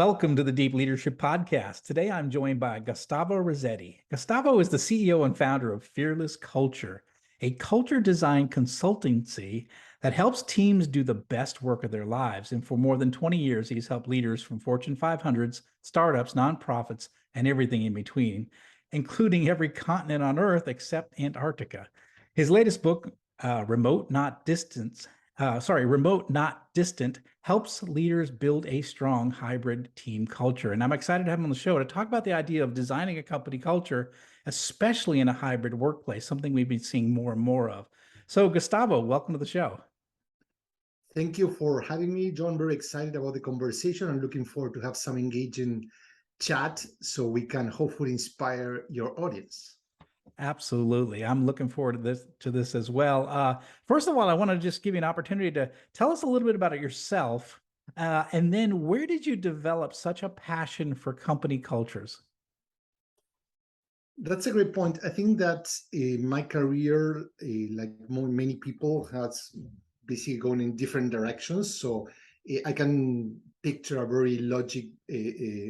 Welcome to the Deep Leadership Podcast. Today I'm joined by Gustavo Razzetti. Gustavo is the CEO and founder of Fearless Culture, a culture design consultancy that helps teams do the best work of their lives. And for more than 20 years, he's helped leaders from Fortune 500s, startups, nonprofits, and everything in between, including every continent on Earth except Antarctica. His latest book, Remote Not Distant, helps leaders build a strong hybrid team culture. And I'm excited to have him on the show to talk about the idea of designing a company culture, especially in a hybrid workplace, something we've been seeing more and more of. So Gustavo, welcome to the show. Thank you for having me, John. Very excited about the conversation. I'm looking forward to have some engaging chat so we can hopefully inspire your audience. Absolutely. I'm looking forward to this as well. First of all, I want to just give you an opportunity to tell us a little bit about it yourself. And then where did you develop such a passion for company cultures? That's a great point. I think that my career, like many people, has basically gone in different directions. So I can picture a very logic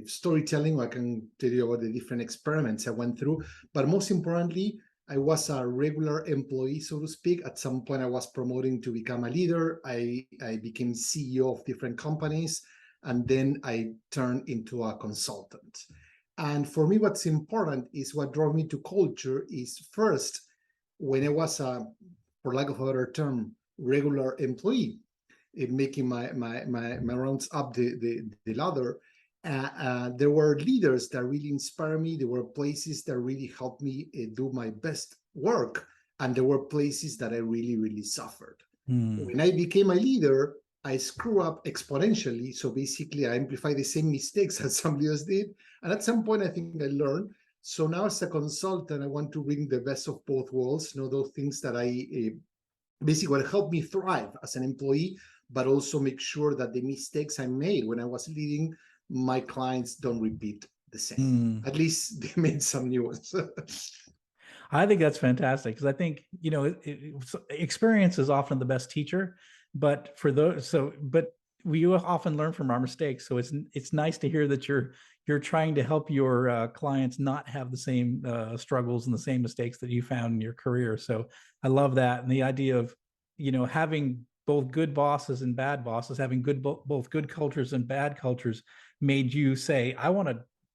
storytelling, or I can tell you about the different experiments I went through. But most importantly, I was a regular employee, so to speak. At some point, I was promoting to become a leader. I became CEO of different companies, and then I turned into a consultant. And for me, what's important is what drove me to culture is first, when I was for lack of a better term, regular employee, making my rounds up the ladder, there were leaders that really inspired me. There were places that really helped me do my best work, and there were places that I really suffered. When I became a leader, I screw up exponentially. So basically, I amplify the same mistakes as some leaders did. And at some point, I think I learned. So now as a consultant, I want to bring the best of both worlds, those things that I basically will help me thrive as an employee, but also make sure that the mistakes I made when I was leading my clients don't repeat the same. At least they made some new ones. I think that's fantastic, because I think, experience is often the best teacher, but we often learn from our mistakes. So it's nice to hear that you're trying to help your clients not have the same struggles and the same mistakes that you found in your career. So I love that. And the idea of, having both good bosses and bad bosses, having both good cultures and bad cultures, made you say,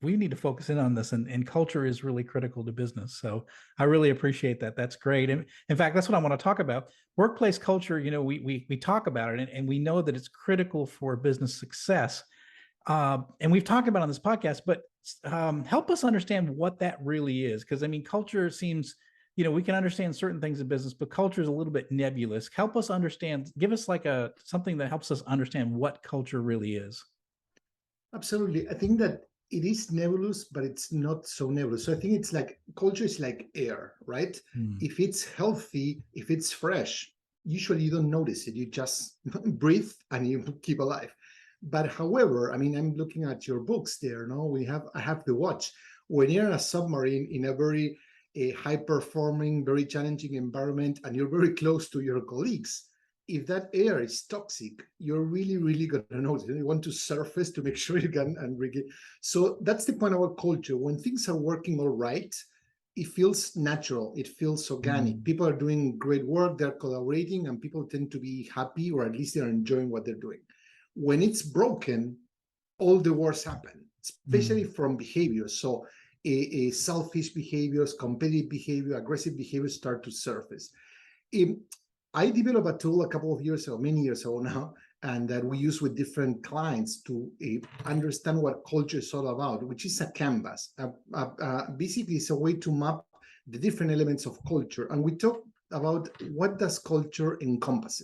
we need to focus in on this, and culture is really critical to business. So I really appreciate that. That's great. And in fact, that's what I want to talk about. Workplace culture, we talk about it, and we know that it's critical for business success. And we've talked about it on this podcast, but help us understand what that really is. Because culture seems, we can understand certain things in business, but culture is a little bit nebulous. Help us understand, give us like something that helps us understand what culture really is. Absolutely. I think that it is nebulous, but it's not so nebulous. So I think it's like culture is like air, right? If it's healthy, if it's fresh, usually you don't notice it. You just breathe and you keep alive. But however, I'm looking at your books there. I have the watch. When you're in a submarine in a very high-performing, very challenging environment, and you're very close to your colleagues, if that air is toxic, you're really going to notice. You want to surface to make sure you can and regain. So that's the point about culture. When things are working all right, it feels natural. It feels organic. People are doing great work. They're collaborating, and people tend to be happy, or at least they're enjoying what they're doing. When it's broken, all the worst happen, especially from behavior. So selfish behaviors, competitive behavior, aggressive behavior start to surface. I developed a tool a couple of years ago, many years ago now, and that we use with different clients to understand what culture is all about, which is a canvas. Basically, it's a way to map the different elements of culture. And we talk about what does culture encompass.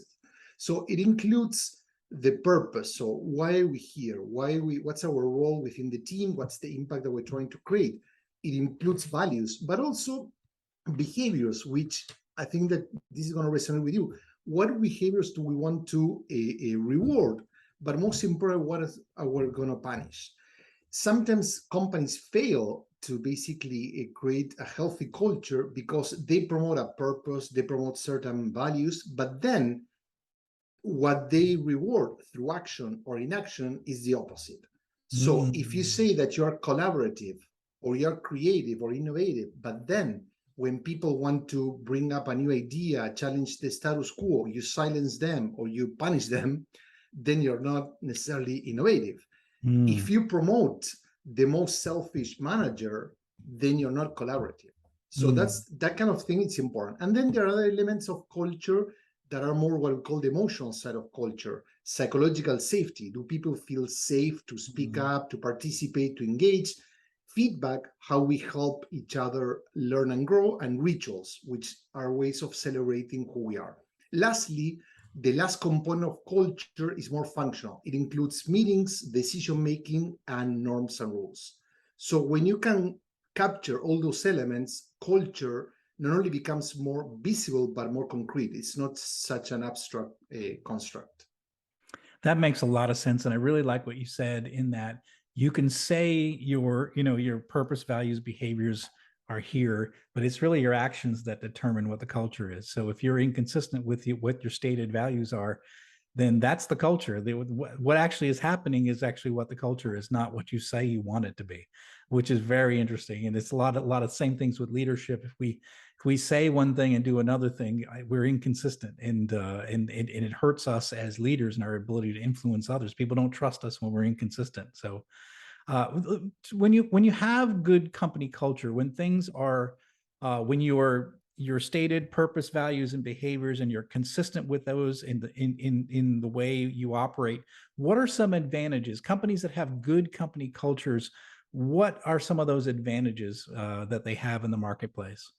So it includes the purpose. So why are we here? What's our role within the team? What's the impact that we're trying to create? It includes values, but also behaviors, which I think that this is going to resonate with you. What behaviors do we want to reward? But most important, what are we going to punish? Sometimes companies fail to basically create a healthy culture because they promote a purpose, they promote certain values, but then what they reward through action or inaction is the opposite. So if you say that you are collaborative or you're creative or innovative, but then when people want to bring up a new idea, challenge the status quo, you silence them or you punish them, then you're not necessarily innovative. If you promote the most selfish manager, then you're not collaborative. So that's that kind of thing. It's important. And then there are other elements of culture that are more what we call the emotional side of culture, psychological safety. Do people feel safe to speak up, to participate, to engage? Feedback, how we help each other learn and grow, and rituals, which are ways of celebrating who we are. Lastly, the last component of culture is more functional. It includes meetings, decision making, and norms and rules. So when you can capture all those elements, culture not only becomes more visible but more concrete. It's not such an abstract construct. That makes a lot of sense, and I really like what you said in that you can say your purpose, values, behaviors are here, but it's really your actions that determine what the culture is. So if you're inconsistent with what your stated values are, then that's the culture. What actually is happening is actually what the culture is, not what you say you want it to be, which is very interesting. And it's a lot of same things with leadership. If we say one thing and do another thing, we're inconsistent, and it hurts us as leaders and our ability to influence others. People don't trust us when we're inconsistent. So when you have good company culture, when things are when your stated purpose, values, and behaviors, and you're consistent with those in the way you operate, what are some advantages? Companies that have good company cultures, what are some of those advantages that they have in the marketplace?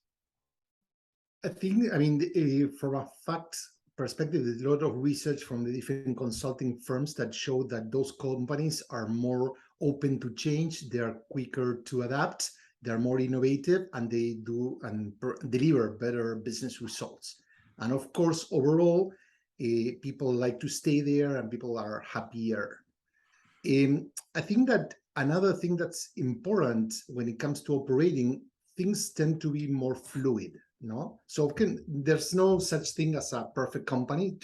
I mean, from a fact perspective, there's a lot of research from the different consulting firms that show that those companies are more open to change, they are quicker to adapt, they're more innovative, and they do and deliver better business results. And of course, overall, people like to stay there and people are happier. I think that another thing that's important when it comes to operating, things tend to be more fluid. No, so there's no such thing as a perfect company.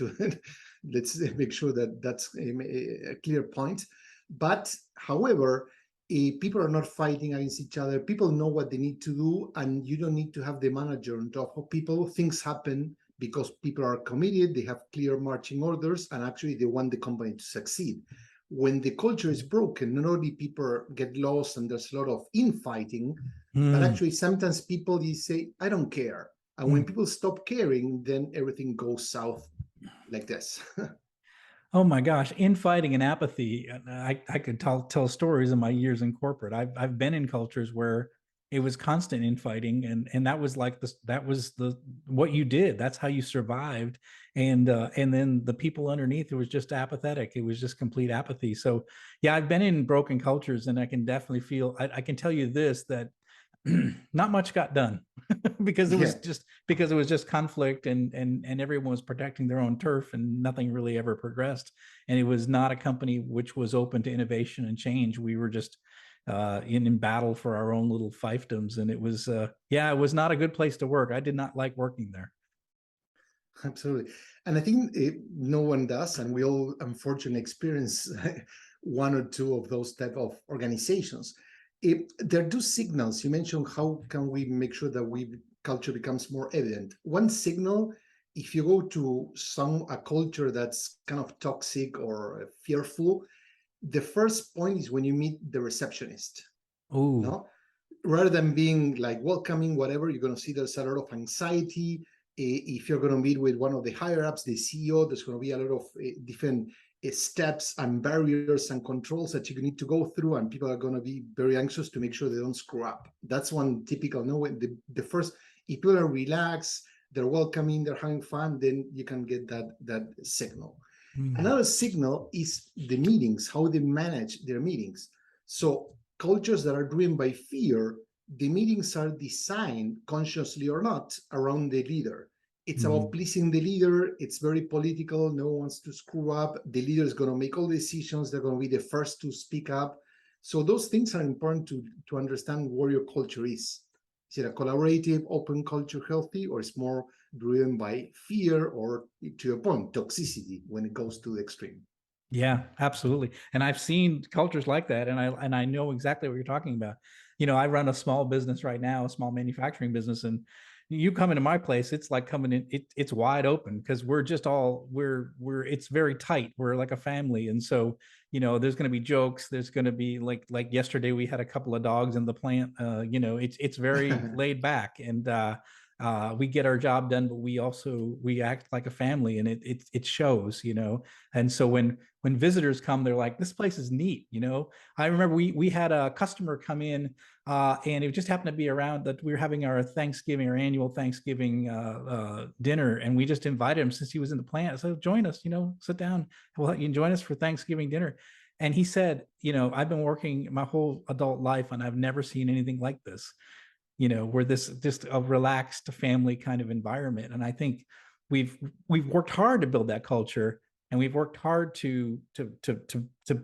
Let's make sure that that's a clear point. But however, people are not fighting against each other. People know what they need to do, and you don't need to have the manager on top of people. Things happen because people are committed. They have clear marching orders, and actually they want the company to succeed. When the culture is broken, not only people get lost and there's a lot of infighting, but actually sometimes people say, I don't care. And when people stop caring, then everything goes south like this. Oh my gosh, infighting and apathy. I could tell stories in my years in corporate. I've been in cultures where it was constant infighting, and that was like that was the what you did. That's how you survived. And then the people underneath, it was just apathetic. It was just complete apathy. So yeah, I've been in broken cultures, and I can definitely feel. I can tell you this, that not much got done because it was just conflict, and everyone was protecting their own turf, and nothing really ever progressed. And it was not a company which was open to innovation and change. We were just in battle for our own little fiefdoms, and it was it was not a good place to work. I did not like working there. Absolutely. And I think no one does, and we all unfortunately experience one or two of those type of organizations. There are two signals. You mentioned how can we make sure that culture becomes more evident. One signal, if you go to a culture that's kind of toxic or fearful, the first point is when you meet the receptionist. Oh, No, rather than being like welcoming, whatever, you're going to see there's a lot of anxiety. If you're going to meet with one of the higher ups, the CEO, there's going to be a lot of different steps and barriers and controls that you need to go through, and people are going to be very anxious to make sure they don't screw up. That's one typical. No, the first, if people are relaxed, they're welcoming, they're having fun, then you can get that signal. Another signal is the meetings, how they manage their meetings. So cultures that are driven by fear, the meetings are designed, consciously or not, around the leader. It's about pleasing the leader. It's very political. No one wants to screw up. The leader is going to make all the decisions. They're going to be the first to speak up. So those things are important to understand where your culture is. Is it a collaborative, open culture, healthy, or it's more driven by fear or, to your point, toxicity when it goes to the extreme? Yeah, absolutely. And I've seen cultures like that, and I know exactly what you're talking about. I run a small business right now, a small manufacturing business, and you come into my place, it's like coming in, it's wide open because we're just all we're it's very tight. We're like a family. And so, there's going to be jokes, there's going to be like yesterday we had a couple of dogs in the plant. It's very laid back, and we get our job done, but we act like a family, and it shows. And so when visitors come, they're like, this place is neat. I remember we had a customer come in, and it just happened to be around that we were having our Thanksgiving, our annual Thanksgiving dinner, and we just invited him since he was in the plant. So join us, sit down. Well, you can join us for Thanksgiving dinner. And he said, I've been working my whole adult life and I've never seen anything like this, where this just a relaxed family kind of environment. And I think we've worked hard to build that culture, and we've worked hard to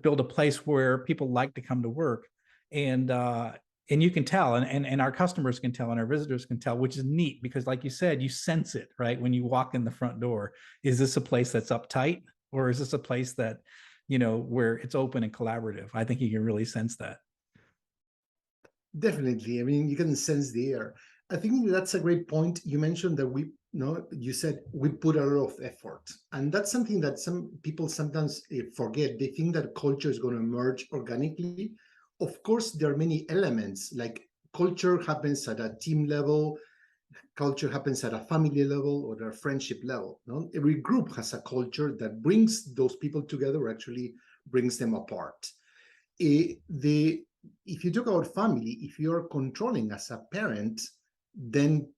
build a place where people like to come to work. And you can tell, and our customers can tell, and our visitors can tell, which is neat because, like you said, you sense it right when you walk in the front door. Is this a place that's uptight, or is this a place that, where it's open and collaborative? I think you can really sense that. Definitely. I mean, you can sense the air. I think that's a great point. You mentioned that you said we put a lot of effort. And that's something that some people sometimes forget. They think that culture is going to emerge organically. Of course, there are many elements, like culture happens at a team level, culture happens at a family level or a friendship level. No? Every group has a culture that brings those people together, or actually brings them apart. The If you talk about family, if you're controlling as a parent, then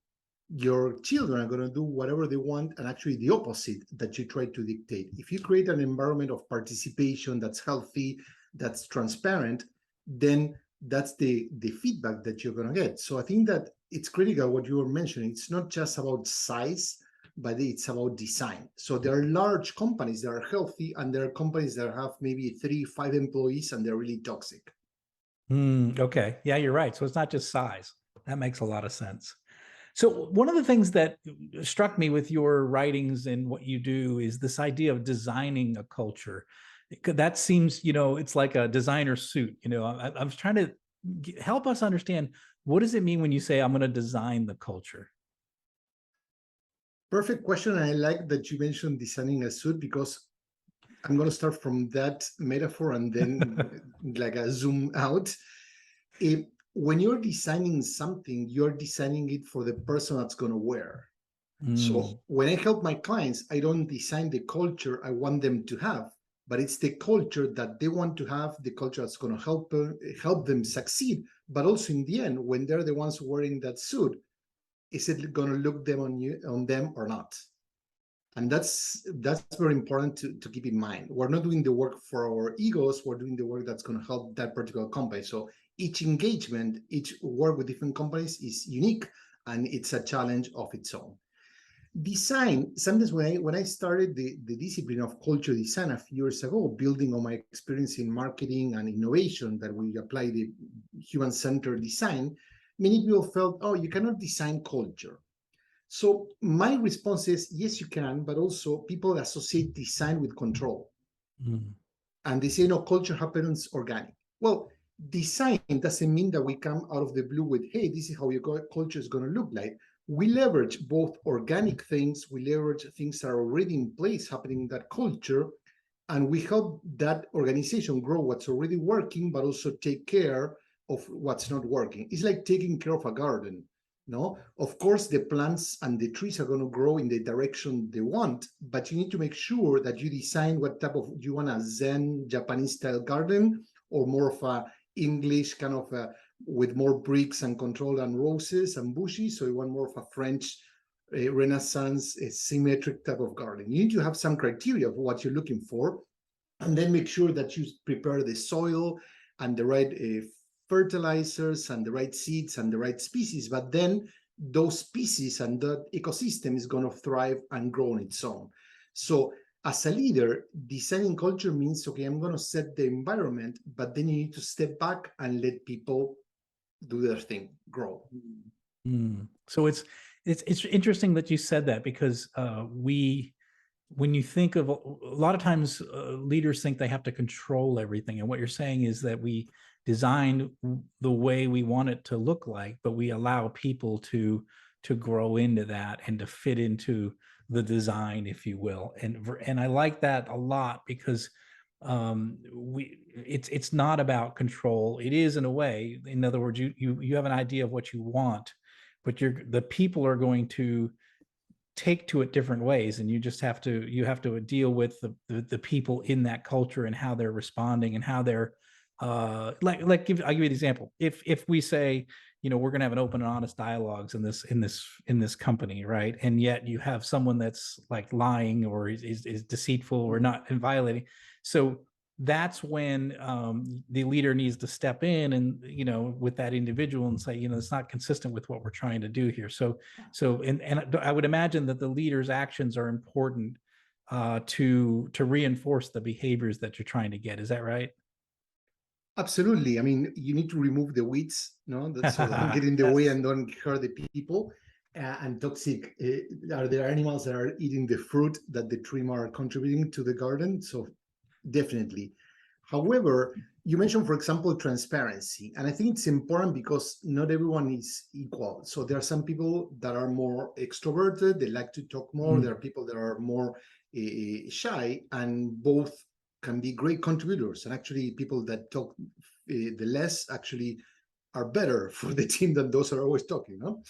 your children are going to do whatever they want, and actually the opposite that you try to dictate. If you create an environment of participation that's healthy, that's transparent, then that's the feedback that you're going to get. So I think that it's critical what you were mentioning. It's not just about size, but it's about design. So there are large companies that are healthy, and there are companies that have maybe 3, 5 employees and they're really toxic. Okay. Yeah, you're right. So it's not just size. That makes a lot of sense. So one of the things that struck me with your writings and what you do is this idea of designing a culture. That seems, it's like a designer suit. I was trying to help us understand, what does it mean when you say I'm going to design the culture? Perfect question. And I like that you mentioned designing a suit, because I'm going to start from that metaphor and then like a zoom out. When you're designing something, you're designing it for the person that's going to wear. So when I help my clients, I don't design the culture I want them to have, but it's the culture that they want to have, the culture that's going to help them succeed. But also in the end, when they're the ones wearing that suit, is it going to look them on them or not? And that's very important to keep in mind. We're not doing the work for our egos, we're doing the work that's going to help that particular company. So each engagement, each work with different companies is unique, and it's a challenge of its own. Design, sometimes when I started the discipline of culture design a few years ago, building on my experience in marketing and innovation, that we apply the human-centered design, many people felt, oh, you cannot design culture. So my response is, yes, you can, but also people associate design with control. Mm. And they say, no, culture happens organic. Well, design doesn't mean that we come out of the blue with, hey, this is how your culture is going to look like. We leverage both organic things, we leverage things that are already in place happening in that culture, and we help that organization grow what's already working, but also take care of what's not working. It's like taking care of a garden. No, of course, the plants and the trees are going to grow in the direction they want, but you need to make sure that you design what type of, you want a Zen Japanese style garden, or more of a English kind of with more bricks and control and roses and bushes. So you want more of a French Renaissance symmetric type of garden. You need to have some criteria of what you're looking for, and then make sure that you prepare the soil and the right fertilizers and the right seeds and the right species. But then those species and that ecosystem is going to thrive and grow on its own. So as a leader, designing culture means, okay, I'm going to set the environment, but then you need to step back and let people do their thing, grow. So it's interesting that you said that, because we when you think of a lot of times leaders think they have to control everything, and what you're saying is that we design the way we want it to look like, but we allow people to grow into that and to fit into the design, if you will. And I like that a lot, because it's not about control. It is, in a way. In other words, you have an idea of what you want, but the people are going to take to it different ways, and you have to deal with the people in that culture and how they're responding and how they're I'll give you an example. If we say, we're going to have an open and honest dialogues in this company, right, and yet you have someone that's like lying or is deceitful or not and violating, so that's when the leader needs to step in and with that individual and say, it's not consistent with what we're trying to do here. And I would imagine that the leader's actions are important to reinforce the behaviors that you're trying to get. Is that right? Absolutely. I mean, you need to remove the weeds, no, so don't get in the way Yes. and don't hurt the people. And toxic are there animals that are eating the fruit that the tree are contributing to the garden? So definitely. However, you mentioned, for example, transparency, and I think it's important because not everyone is equal. So there are some people that are more extroverted; they like to talk more. There Mm, are people that are more shy, and both can be great contributors. And actually, people that talk the less actually are better for the team than those who are always talking. No,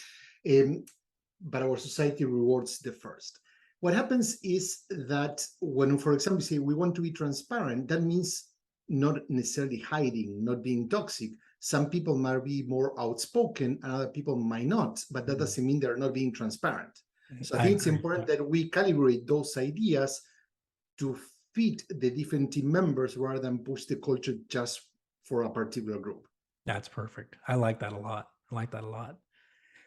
but our society rewards the first. What happens is that when, for example, we say we want to be transparent, that means not necessarily hiding, not being toxic. Some people might be more outspoken and other people might not, but that mm. doesn't mean they're not being transparent. So I I think it's agree. important that we calibrate those ideas to fit the different team members rather than push the culture just for a particular group. That's perfect. I like that a lot. I like that a lot.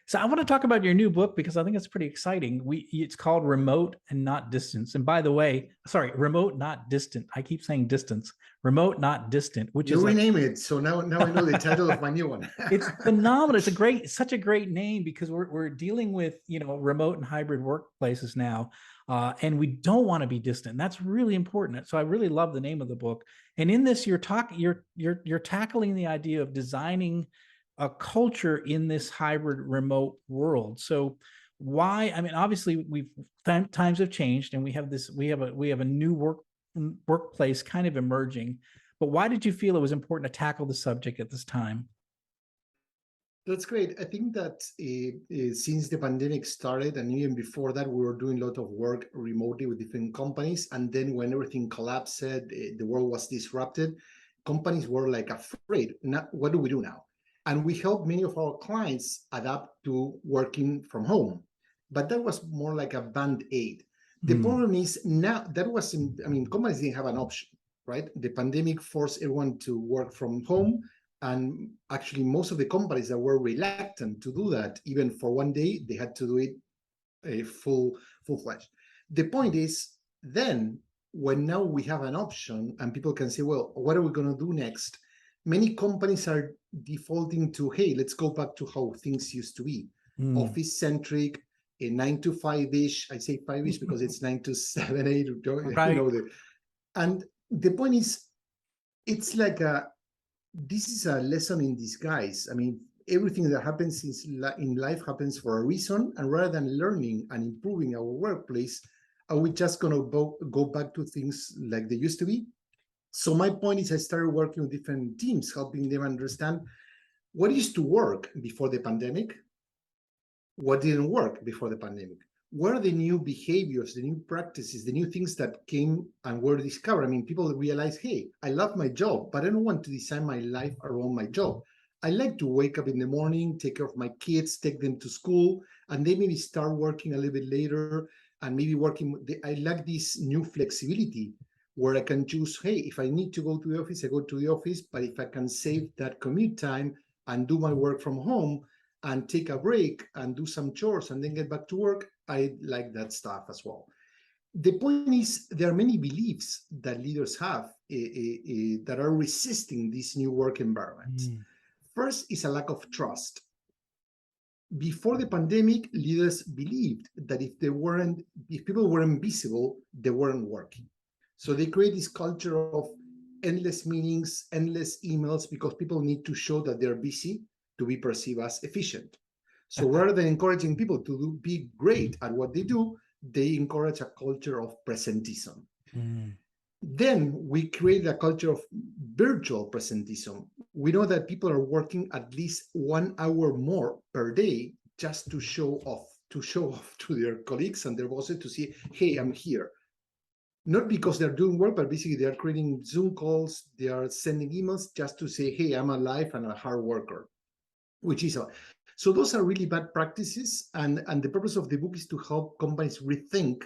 So I want to talk about your new book because I think it's pretty exciting. It's called Remote and Not Distance. And by the way, sorry, Remote Not Distant. I keep saying distance. Remote Not Distant, which You is rename it, so now I know the title of my new one. it's phenomenal. Such a great name, because we're dealing with remote and hybrid workplaces now, and we don't want to be distant. That's really important. So I really love the name of the book. And in this, you're tackling the idea of designing a culture in this hybrid remote world. So why? I mean, obviously, times have changed, and we have a new workplace kind of emerging. But why did you feel it was important to tackle the subject at this time? That's great. I think that since the pandemic started, and even before that, we were doing a lot of work remotely with different companies. And then when everything collapsed, the world was disrupted, companies were like afraid. Now, what do we do now? And we helped many of our clients adapt to working from home. But that was more like a band-aid. The Hmm. problem is now that wasn't, I mean, companies didn't have an option, right? The pandemic forced everyone to work from home, and actually, most of the companies that were reluctant to do that, even for one day, they had to do it full fledged. The point is, then when now we have an option and people can say, well, what are we going to do next? Many companies are defaulting to, hey, let's go back to how things used to be, Hmm. office centric, a 9 to 5 ish. I say 5 ish because it's 9 to 7, 8. Right. And the point is, it's like this is a lesson in disguise. I mean, everything that happens in life happens for a reason. And rather than learning and improving our workplace, are we just going to go back to things like they used to be? So my point is, I started working with different teams, helping them understand what used to work before the pandemic, what didn't work before the pandemic, what are the new behaviors, the new practices, the new things that came and were discovered. I mean, people realize, hey, I love my job, but I don't want to design my life around my job. I like to wake up in the morning, take care of my kids, take them to school, and they maybe start working a little bit later, and maybe working. I like this new flexibility where I can choose, hey, if I need to go to the office, I go to the office, but if I can save that commute time and do my work from home, and take a break and do some chores and then get back to work, I like that stuff as well. The point is, there are many beliefs that leaders have that are resisting this new work environment. Hmm. First is a lack of trust. before the pandemic, leaders believed that if people weren't visible, they weren't working. So they create this culture of endless meetings, endless emails, because people need to show that they're busy to be perceived as efficient. So rather than encouraging people to be great at what they do, they encourage a culture of presentism. Mm. Then we create a culture of virtual presentism. We know that people are working at least 1 hour more per day just to show off to their colleagues and their bosses to see, hey, I'm here. Not because they're doing work, but basically they're creating Zoom calls, they are sending emails just to say, hey, I'm alive and a hard worker, which is so those are really bad practices. And the purpose of the book is to help companies rethink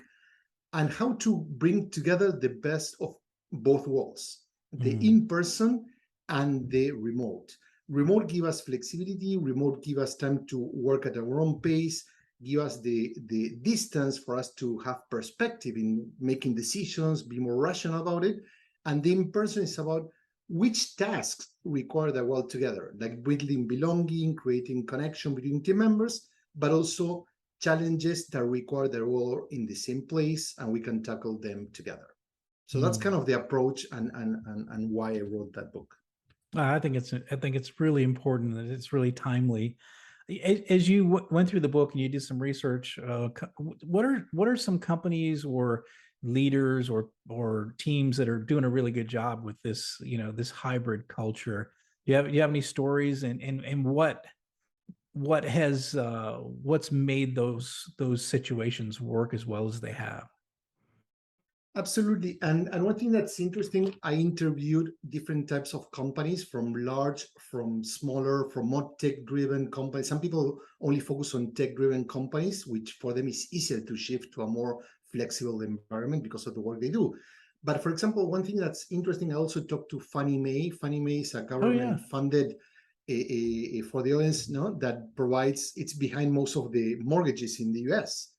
and how to bring together the best of both worlds, the Mm. in-person and the remote. Remote give us flexibility, remote give us time to work at our own pace, give us the distance for us to have perspective in making decisions, be more rational about it. And the in-person is about which tasks require that well together, like building belonging, creating connection between team members, but also challenges that require they're all in the same place and we can tackle them together. So that's kind Mm. of the approach and why I wrote that book. I think it's really important that it's really timely. As you went through the book and you did some research, what are some companies or leaders or teams that are doing a really good job with this, this hybrid culture? Do you have any stories, and what's made those situations work as well as they have? Absolutely. And one thing that's interesting, I interviewed different types of companies, from large, from smaller, from more tech-driven companies. Some people only focus on tech-driven companies, which for them is easier to shift to a more flexible environment because of the work they do. But for example, one thing that's interesting, I also talked to Fannie Mae. Fannie Mae is a Oh yeah. government-funded, for the audience, no, that provides, it's behind most of the mortgages in the US.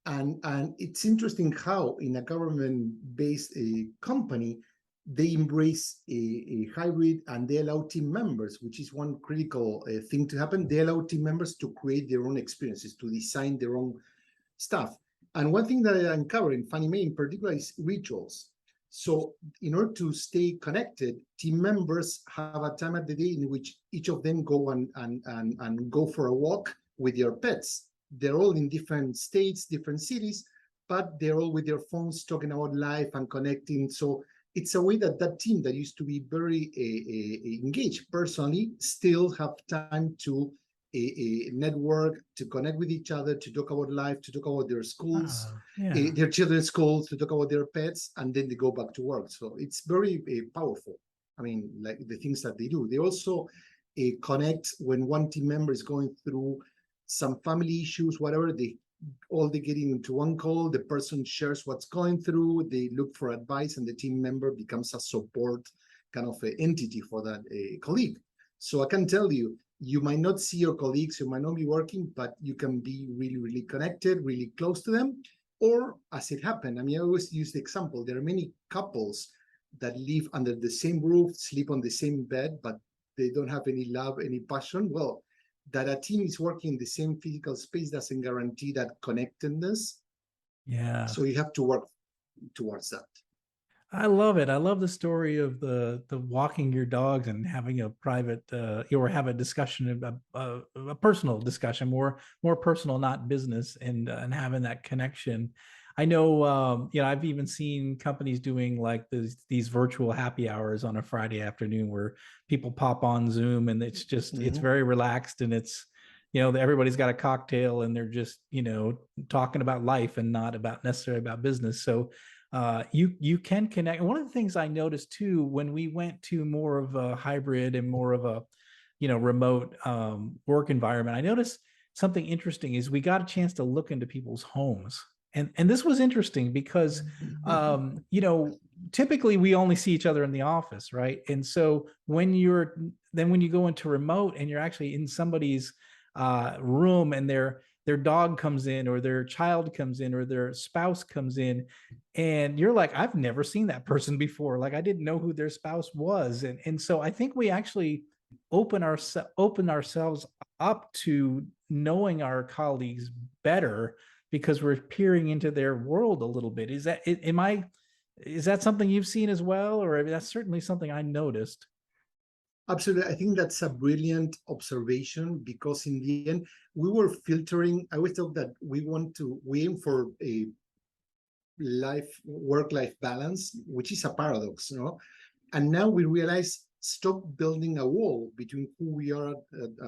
And it's interesting how in a government-based company, they embrace a hybrid and they allow team members, which is one critical thing to happen. They allow team members to create their own experiences, to design their own stuff. And one thing that I uncovered in Fannie Mae in particular is rituals. So in order to stay connected, team members have a time of the day in which each of them go and go for a walk with their pets. They're all in different states, different cities, but they're all with their phones talking about life and connecting. So it's a way that that team that used to be very engaged personally still have time to network, to connect with each other, to talk about life, to talk about their schools, Yeah. their children's schools, to talk about their pets, and then they go back to work. So it's very powerful. I mean, like the things that they do. They also connect when one team member is going through some family issues, whatever, they get into one call, the person shares what's going through, they look for advice, and the team member becomes a support kind of entity for that colleague. So I can tell you, you might not see your colleagues, you might not be working, but you can be really, really connected, really close to them. Or as it happened, I mean, I always use the example, there are many couples that live under the same roof, sleep on the same bed, but they don't have any love, any passion. Well, that a team is working in the same physical space doesn't guarantee that connectedness. Yeah. So you have to work towards that. I love it. I love the story of the walking your dogs and having a private or have a discussion about a personal discussion, more personal, not business, and having that connection. I know, I've even seen companies doing like these virtual happy hours on a Friday afternoon where people pop on Zoom and it's very relaxed, and it's, everybody's got a cocktail and they're just, talking about life and not about necessarily about business. So you can connect. One of the things I noticed too, when we went to more of a hybrid and more of a, remote work environment, I noticed something interesting is we got a chance to look into people's homes. And this was interesting because, typically we only see each other in the office, right? And so when you go into remote and you're actually in somebody's room, and their dog comes in or their child comes in or their spouse comes in, and you're like, I've never seen that person before. Like I didn't know who their spouse was. And so I think we actually open ourselves up to knowing our colleagues better because we're peering into their world a little bit. Is that something you've seen as well? Or I mean, that's certainly something I noticed. Absolutely. I think that's a brilliant observation because in the end, we were filtering. I always thought that we aim for a work-life balance, which is a paradox, And now we realize stop building a wall between who we are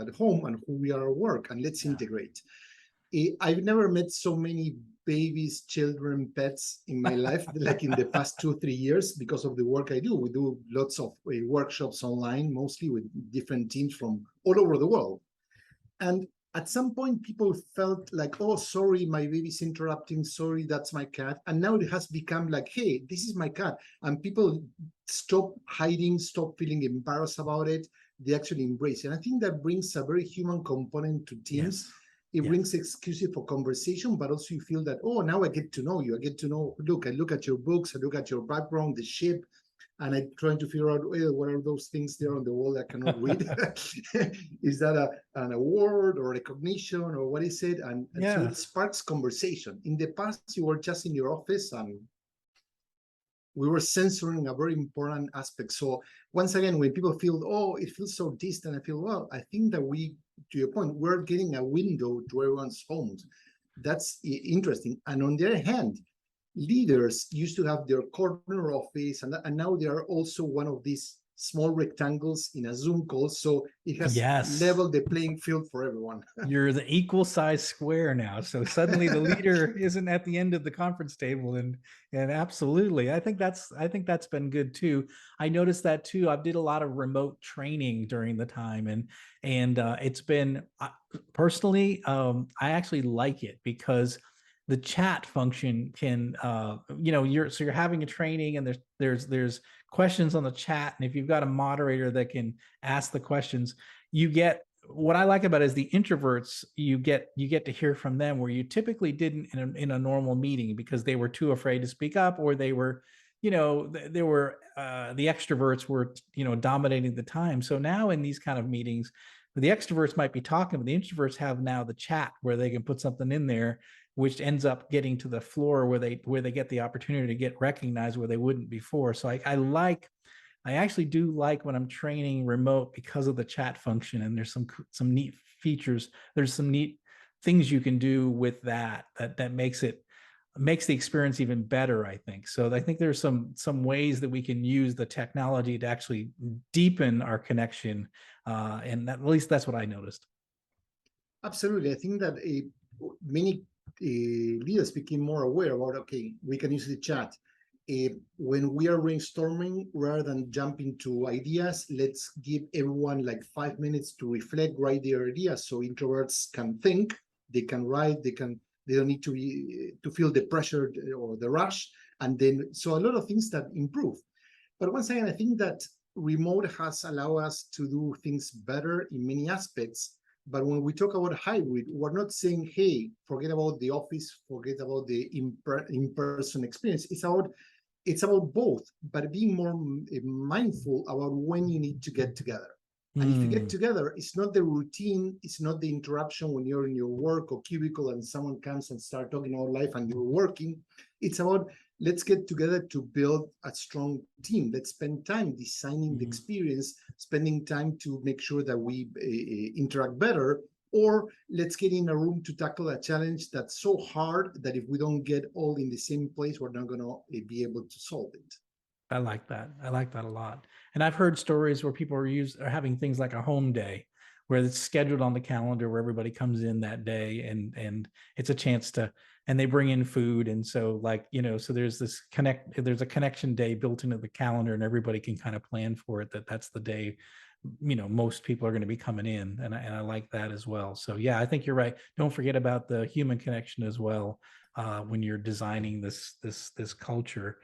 at home and who we are at work, and let's integrate. I've never met so many babies, children, pets in my life, like in the past 2 or 3 years, because of the work I do. We do lots of workshops online, mostly with different teams from all over the world. And at some point, people felt like, oh, sorry, my baby's interrupting. Sorry, that's my cat. And now it has become like, hey, this is my cat. And people stop hiding, stop feeling embarrassed about it. They actually embrace it. And I think that brings a very human component to teams. Yes. It Yes. brings excuses for conversation, but also you feel that, oh, now I get to know you. I get to know, I look at your books, I look at your background, the ship, and I'm trying to figure out, what are those things there on the wall I cannot read? Is that an award or recognition or what is it? And so it sparks conversation. In the past, you were just in your office and we were censoring a very important aspect. So once again, when people feel, oh, it feels so distant, I feel, well, I think that to your point, we're getting a window to everyone's homes. That's interesting. And on the other hand, leaders used to have their corner office, and now they are also one of these small rectangles in a Zoom call. So it has leveled the playing field for everyone. You're the equal size square now. So suddenly the leader isn't at the end of the conference table. And absolutely, I think that's been good too. I noticed that too. I did a lot of remote training during the time, and it's been personally, I actually like it because the chat function can, you're having a training and there's questions on the chat. And if you've got a moderator that can ask the questions, you get, what I like about it is the introverts, you get to hear from them where you typically didn't in a normal meeting because they were too afraid to speak up, or they were, the extroverts were, dominating the time. So now in these kind of meetings, the extroverts might be talking, but the introverts have now the chat where they can put something in there, which ends up getting to the floor where they get the opportunity to get recognized where they wouldn't before. So I actually do like when I'm training remote because of the chat function, and there's some neat features. There's some neat things you can do with that makes the experience even better, I think. So I think there's some ways that we can use the technology to actually deepen our connection, and at least that's what I noticed. Absolutely. I think that many leaders became more aware about, okay, we can use the chat. When we are brainstorming, rather than jumping to ideas, let's give everyone like 5 minutes to reflect, write their ideas, so introverts can think, they can write, they don't need to feel the pressure or the rush, and then so a lot of things that improve. But once again, I think that remote has allowed us to do things better in many aspects. But when we talk about hybrid, we're not saying, hey, forget about the office, forget about the in-person experience. It's about both, but being more mindful about when you need to get together. And if you get together, it's not the routine, it's not the interruption when you're in your work or cubicle and someone comes and start talking about life and you're working. It's about, let's get together to build a strong team. Let's spend time designing the experience, spending time to make sure that we interact better, or let's get in a room to tackle a challenge that's so hard that if we don't get all in the same place, we're not going to be able to solve it. I like that. I like that a lot. And I've heard stories where people are having things like a home day where it's scheduled on the calendar where everybody comes in that day, and it's a chance to, and they bring in food. And so so there's there's a connection day built into the calendar, and everybody can kind of plan for it, that's the day, most people are going to be coming in. And I like that as well. So yeah, I think you're right. Don't forget about the human connection as well, when you're designing this culture.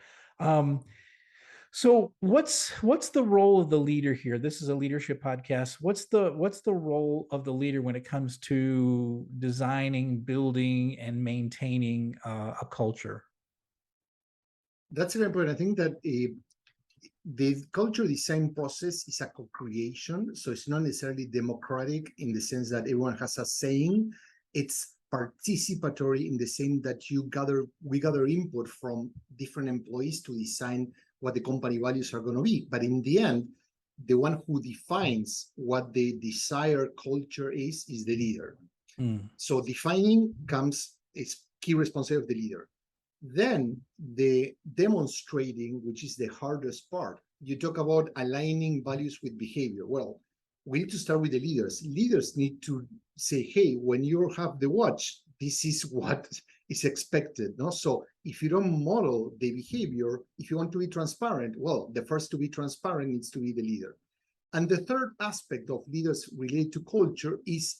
So what's the role of the leader here? This is a leadership podcast. What's the role of the leader when it comes to designing, building, and maintaining a culture? That's very important. I think that The culture design process is a co-creation, so it's not necessarily democratic in the sense that everyone has a saying. It's participatory in the sense that we gather input from different employees to design what the company values are going to be. But in the end, the one who defines what the desired culture is the leader. So defining is key responsibility of the leader. Then the demonstrating, which is the hardest part. You talk about aligning values with behavior. Well, we need to start with the leaders. Leaders need to say, hey, when you have the watch, this is what is expected. No? So if you don't model the behavior, if you want to be transparent, well, the first to be transparent needs to be the leader. And the third aspect of leaders related to culture is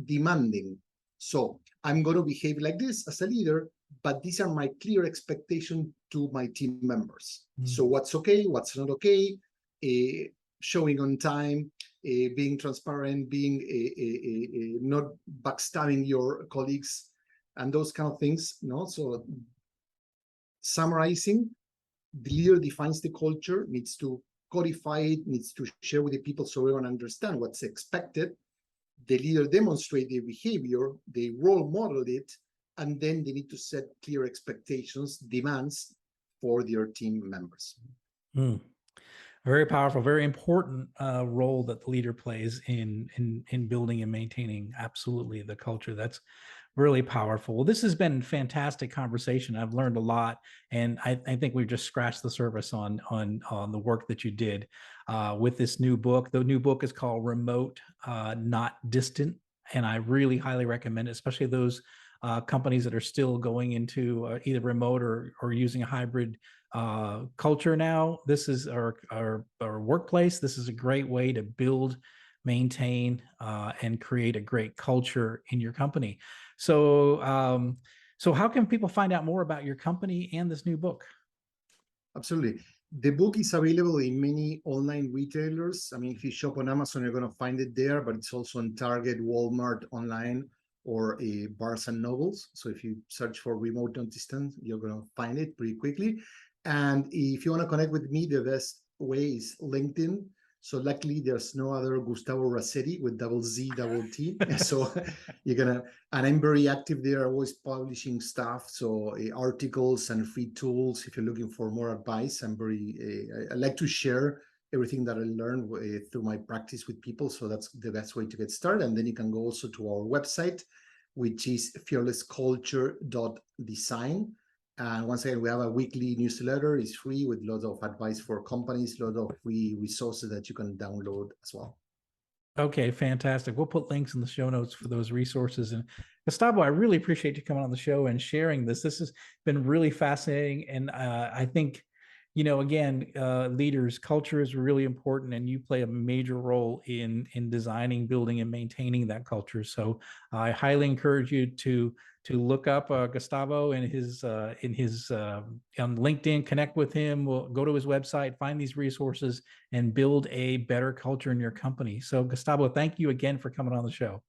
demanding. So I'm going to behave like this as a leader, but these are my clear expectations to my team members. So what's okay, what's not okay, showing on time, being transparent, being not backstabbing your colleagues, and those kind of things. So summarizing, the leader defines the culture, needs to codify it, needs to share with the people so everyone understand what's expected. The leader demonstrate the behavior, they role model it, and then they need to set clear expectations, demands for their team members. Very powerful, very important role that the leader plays in building and maintaining absolutely the culture. That's really powerful. Well, this has been fantastic conversation. I've learned a lot, and I think we've just scratched the surface on the work that you did with this new book. The new book is called Remote, Not Distant, and I really highly recommend it, especially those companies that are still going into either remote or using a hybrid culture now. This is our workplace. This is a great way to build, maintain, and create a great culture in your company. So, so how can people find out more about your company and this new book? Absolutely. The book is available in many online retailers. I mean, if you shop on Amazon, you're going to find it there, but it's also on Target, Walmart, online, or Barnes and Nobles. So if you search for Remote Not Distant, you're going to find it pretty quickly. And if you want to connect with me, the best way is LinkedIn. So luckily, there's no other Gustavo Razzetti with double Z, double T. So and I'm very active there, always publishing stuff. So articles and free tools. If you're looking for more advice, I like to share everything that I learned through my practice with people. So that's the best way to get started. And then you can go also to our website, which is fearlessculture.design. And once again, we have a weekly newsletter. It's free with lots of advice for companies, lots of free resources that you can download as well. Okay, fantastic. We'll put links in the show notes for those resources. And Gustavo, I really appreciate you coming on the show and sharing this. This has been really fascinating. And I think, again, leaders, culture is really important, and you play a major role in designing, building, and maintaining that culture. So I highly encourage you to look up Gustavo and his on LinkedIn, connect with him. We'll go to his website, find these resources, and build a better culture in your company. So Gustavo, thank you again for coming on the show.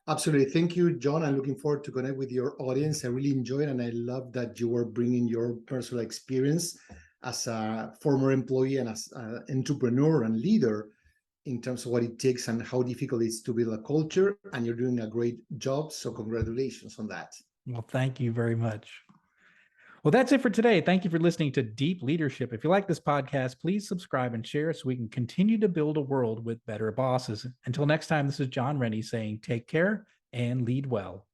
Absolutely. Thank you, John. I'm looking forward to connect with your audience. I really enjoy it, and I love that you are bringing your personal experience as a former employee and as an entrepreneur and leader in terms of what it takes and how difficult it is to build a culture. And you're doing a great job. So congratulations on that. Well, thank you very much. Well, that's it for today. Thank you for listening to Deep Leadership. If you like this podcast, please subscribe and share so we can continue to build a world with better bosses. Until next time, this is John Rennie saying take care and lead well.